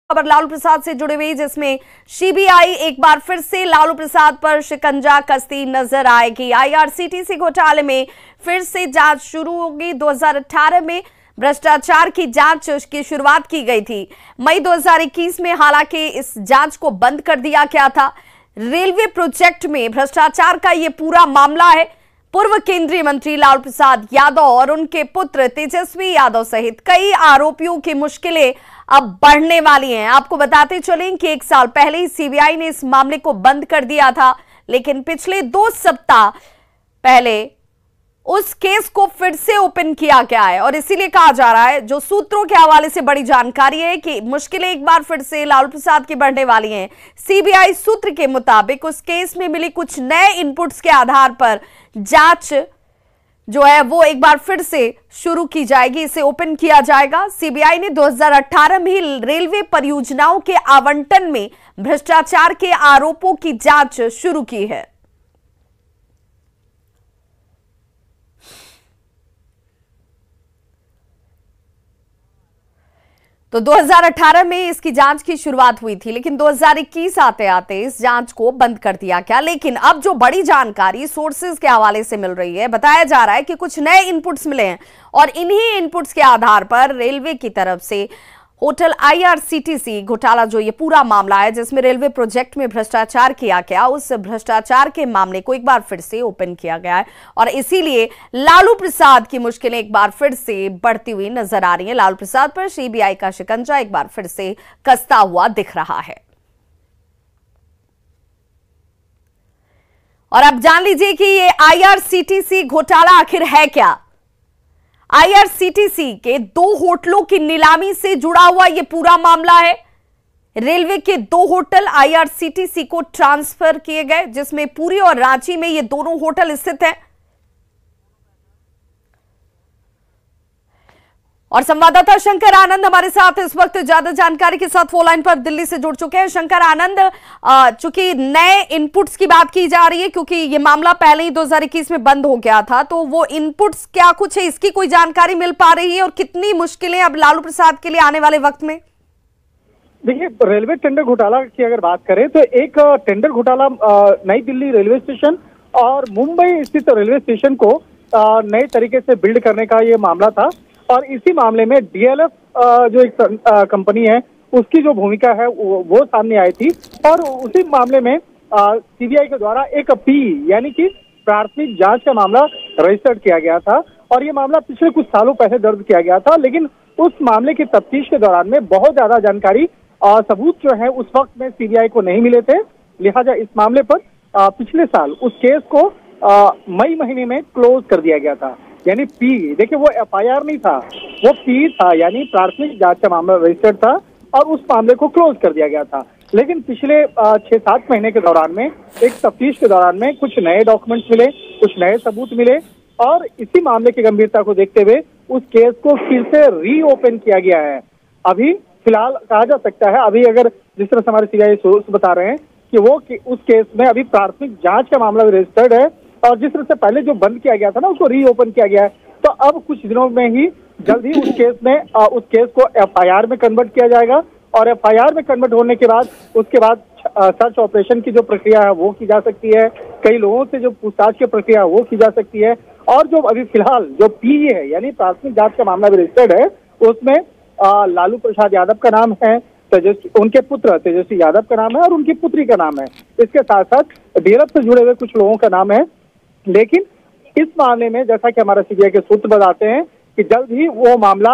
खबर लालू प्रसाद से जुड़ी हुई, जिसमें सीबीआई एक बार फिर से लालू प्रसाद पर शिकंजा कसती नजर आएगी। आईआरसीटीसी घोटाले में फिर से जांच शुरू होगी। 2018 में भ्रष्टाचार की जांच की शुरुआत की गई थी। मई 2021 में हालांकि इस जांच को बंद कर दिया गया था। रेलवे प्रोजेक्ट में भ्रष्टाचार का यह पूरा मामला है। पूर्व केंद्रीय मंत्री लालू प्रसाद यादव और उनके पुत्र तेजस्वी यादव सहित कई आरोपियों की मुश्किलें अब बढ़ने वाली हैं। आपको बताते चलें कि 1 साल पहले ही सीबीआई ने इस मामले को बंद कर दिया था, लेकिन पिछले 2 सप्ताह पहले उस केस को फिर से ओपन किया गया है। और इसीलिए कहा जा रहा है, जो सूत्रों के हवाले से बड़ी जानकारी है, कि मुश्किलें एक बार फिर से लालू प्रसाद की बढ़ने वाली हैं। सीबीआई सूत्र के मुताबिक उस केस में मिली कुछ नए इनपुट्स के आधार पर जांच जो है वो एक बार फिर से शुरू की जाएगी, इसे ओपन किया जाएगा। सीबीआई ने 2018 में ही रेलवे परियोजनाओं के आवंटन में भ्रष्टाचार के आरोपों की जांच शुरू की है। तो 2018 में इसकी जांच की शुरुआत हुई थी, लेकिन 2021 आते आते इस जांच को बंद कर दिया गया। लेकिन अब जो बड़ी जानकारी सोर्सेज के हवाले से मिल रही है, बताया जा रहा है कि कुछ नए इनपुट्स मिले हैं और इन्हीं इनपुट्स के आधार पर रेलवे की तरफ से होटल आईआरसीटीसी घोटाला, जो ये पूरा मामला है जिसमें रेलवे प्रोजेक्ट में भ्रष्टाचार किया गया, उस भ्रष्टाचार के मामले को एक बार फिर से ओपन किया गया है। और इसीलिए लालू प्रसाद की मुश्किलें एक बार फिर से बढ़ती हुई नजर आ रही हैं। लालू प्रसाद पर सीबीआई का शिकंजा एक बार फिर से कसता हुआ दिख रहा है। और अब जान लीजिए कि ये आईआरसीटीसी घोटाला आखिर है क्या। आईआरसीटीसी के 2 होटलों की नीलामी से जुड़ा हुआ यह पूरा मामला है। रेलवे के 2 होटल आईआरसीटीसी को ट्रांसफर किए गए, जिसमें पुरी और रांची में ये दोनों होटल स्थित हैं। और संवाददाता शंकर आनंद हमारे साथ इस वक्त ज्यादा जानकारी के साथ फोन लाइन पर दिल्ली से जुड़ चुके हैं। शंकर आनंद, चूंकि नए इनपुट्स की बात की जा रही है, क्योंकि ये मामला पहले ही 2021 में बंद हो गया था, तो वो इनपुट्स क्या कुछ है, इसकी कोई जानकारी मिल पा रही है और कितनी मुश्किलें अब लालू प्रसाद के लिए आने वाले वक्त में? देखिए, रेलवे टेंडर घोटाला की अगर बात करें तो एक टेंडर घोटाला नई दिल्ली रेलवे स्टेशन और मुंबई स्थित रेलवे स्टेशन को नए तरीके से बिल्ड करने का ये मामला था। और इसी मामले में डीएलएफ जो एक कंपनी है, उसकी जो भूमिका है वो सामने आई थी। और उसी मामले में सीबीआई के द्वारा एक पी यानी कि प्राथमिक जांच का मामला रजिस्टर्ड किया गया था। और ये मामला पिछले कुछ सालों पहले दर्ज किया गया था, लेकिन उस मामले की तफ्तीश के दौरान में बहुत ज्यादा जानकारी और सबूत जो है उस वक्त में सीबीआई को नहीं मिले थे। लिहाजा इस मामले पर पिछले साल उस केस को मई महीने में क्लोज कर दिया गया था। यानी पी, देखिए वो एफआईआर नहीं था, वो पी था, यानी प्राथमिक जांच का मामला रजिस्टर्ड था और उस मामले को क्लोज कर दिया गया था। लेकिन पिछले 6-7 महीने के दौरान में एक तफ्तीश के दौरान में कुछ नए डॉक्यूमेंट्स मिले, कुछ नए सबूत मिले और इसी मामले की गंभीरता को देखते हुए उस केस को फिर से रीओपन किया गया है। अभी फिलहाल कहा जा सकता है, अभी अगर जिस तरह से हमारे सीबीआई सोर्स बता रहे हैं कि वो उस केस में अभी प्राथमिक जांच का मामला रजिस्टर्ड है और जिस तरह से पहले जो बंद किया गया था ना, उसको रीओपन किया गया है। तो अब कुछ दिनों में ही जल्द ही उस केस को एफआईआर में कन्वर्ट किया जाएगा और एफआईआर में कन्वर्ट होने के बाद उसके बाद सर्च ऑपरेशन की जो प्रक्रिया है वो की जा सकती है, कई लोगों से जो पूछताछ की प्रक्रिया है वो की जा सकती है। और जो अभी फिलहाल जो पी है यानी प्राथमिक जांच का मामला रजिस्टर्ड है, उसमें लालू प्रसाद यादव का नाम है, उनके पुत्र तेजस्वी यादव का नाम है और उनकी पुत्री का नाम है। इसके साथ साथ डीएलएफ से जुड़े हुए कुछ लोगों का नाम है। लेकिन इस मामले में जैसा कि हमारा सीबीआई के सूत्र बताते हैं कि जल्द ही वो मामला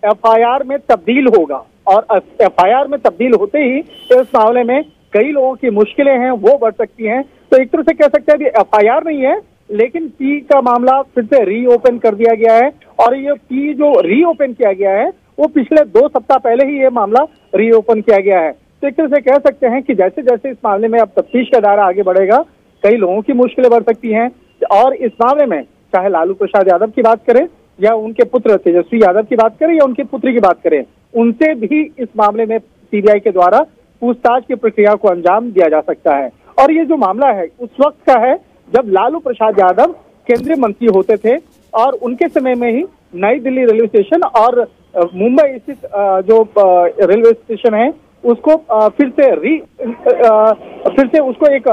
एफआईआर में तब्दील होगा और एफआईआर में तब्दील होते ही इस मामले में कई लोगों की मुश्किलें हैं वो बढ़ सकती हैं। तो एक तरह से कह सकते हैं कि एफआईआर नहीं है, लेकिन पी का मामला फिर से रीओपन कर दिया गया है। और ये पी जो रीओपन किया गया है वो पिछले 2 सप्ताह पहले ही ये मामला रीओपन किया गया है। तो एक तरह से कह सकते हैं कि जैसे जैसे इस मामले में अब तफ्तीश का दायरा आगे बढ़ेगा, कई लोगों की मुश्किलें बढ़ सकती हैं। और इस मामले में चाहे लालू प्रसाद यादव की बात करें या उनके पुत्र तेजस्वी यादव की बात करें या उनकी पुत्री की बात करें, उनसे भी इस मामले में सीबीआई के द्वारा पूछताछ की प्रक्रिया को अंजाम दिया जा सकता है। और ये जो मामला है उस वक्त का है जब लालू प्रसाद यादव केंद्रीय मंत्री होते थे और उनके समय में ही नई दिल्ली रेलवे स्टेशन और मुंबई स्थित जो रेलवे स्टेशन है उसको फिर से उसको एक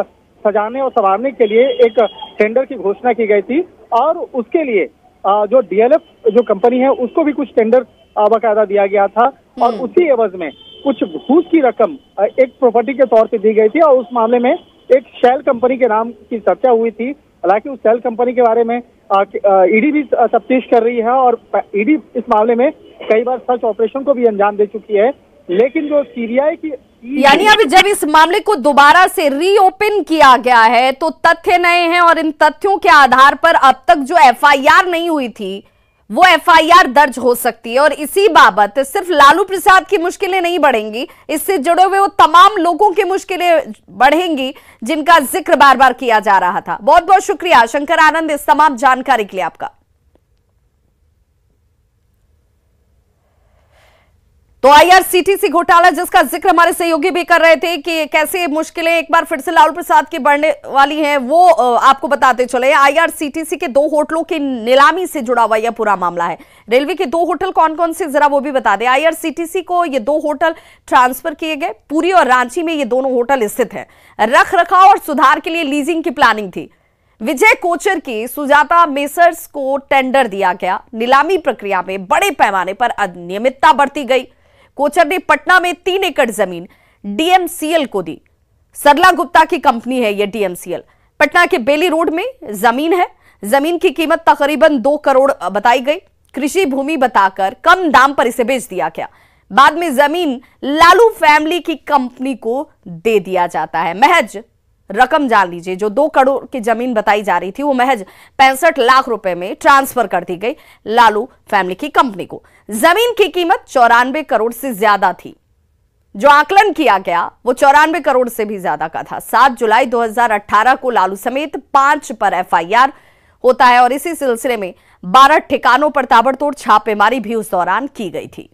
सजाने और संवारने के लिए एक टेंडर की घोषणा की गई थी और उसके लिए जो डीएलएफ जो कंपनी है उसको भी कुछ टेंडर बाकायदा दिया गया था और उसी एवज में कुछ घूस की रकम एक प्रॉपर्टी के तौर पे दी गई थी और उस मामले में एक शेल कंपनी के नाम की चर्चा हुई थी। हालांकि उस शेल कंपनी के बारे में ईडी भी तफ्तीश कर रही है और ईडी इस मामले में कई बार सर्च ऑपरेशन को भी अंजाम दे चुकी है, लेकिन जो सीबीआई की यानी अभी जब इस मामले को दोबारा से रीओपन किया गया है तो तथ्य नए हैं और इन तथ्यों के आधार पर अब तक जो एफआईआर नहीं हुई थी वो एफआईआर दर्ज हो सकती है और इसी बाबत सिर्फ लालू प्रसाद की मुश्किलें नहीं बढ़ेंगी, इससे जुड़े हुए वो तमाम लोगों की मुश्किलें बढ़ेंगी जिनका जिक्र बार बार किया जा रहा था। बहुत बहुत शुक्रिया शंकर आनंद इस तमाम जानकारी के लिए आपका। तो आईआरसीटीसी घोटाला जिसका जिक्र हमारे सहयोगी भी कर रहे थे कि कैसे मुश्किलें एक बार फिर से लालू प्रसाद की बढ़ने वाली हैं, वो आपको बताते चले। आईआरसीटीसी के 2 होटलों की नीलामी से जुड़ा हुआ यह पूरा मामला है। रेलवे के 2 होटल कौन कौन से जरा वो भी बता दें। आईआरसीटीसी को ये 2 होटल ट्रांसफर किए गए। पुरी और रांची में ये दोनों होटल स्थित है। रख रखाव और सुधार के लिए लीजिंग की प्लानिंग थी। विजय कोचर की सुजाता मेसर्स को टेंडर दिया गया। नीलामी प्रक्रिया में बड़े पैमाने पर अनियमितता बरती गई। कोचर ने पटना में 3 एकड़ जमीन डीएमसीएल को दी। सरला गुप्ता की कंपनी है यह डीएमसीएल। पटना के बेली रोड में जमीन है। जमीन की कीमत तकरीबन 2 करोड़ बताई गई। कृषि भूमि बताकर कम दाम पर इसे बेच दिया गया। बाद में जमीन लालू फैमिली की कंपनी को दे दिया जाता है। महज रकम जान लीजिए, जो 2 करोड़ की जमीन बताई जा रही थी वो महज 65 लाख रुपए में ट्रांसफर कर दी गई लालू फैमिली की कंपनी को। जमीन की कीमत 94 करोड़ से ज्यादा थी। जो आकलन किया गया वो 94 करोड़ से भी ज्यादा का था। 7 जुलाई 2018 को लालू समेत 5 पर एफआईआर होता है और इसी सिलसिले में 12 ठिकानों पर ताबड़तोड़ छापेमारी भी उस दौरान की गई थी।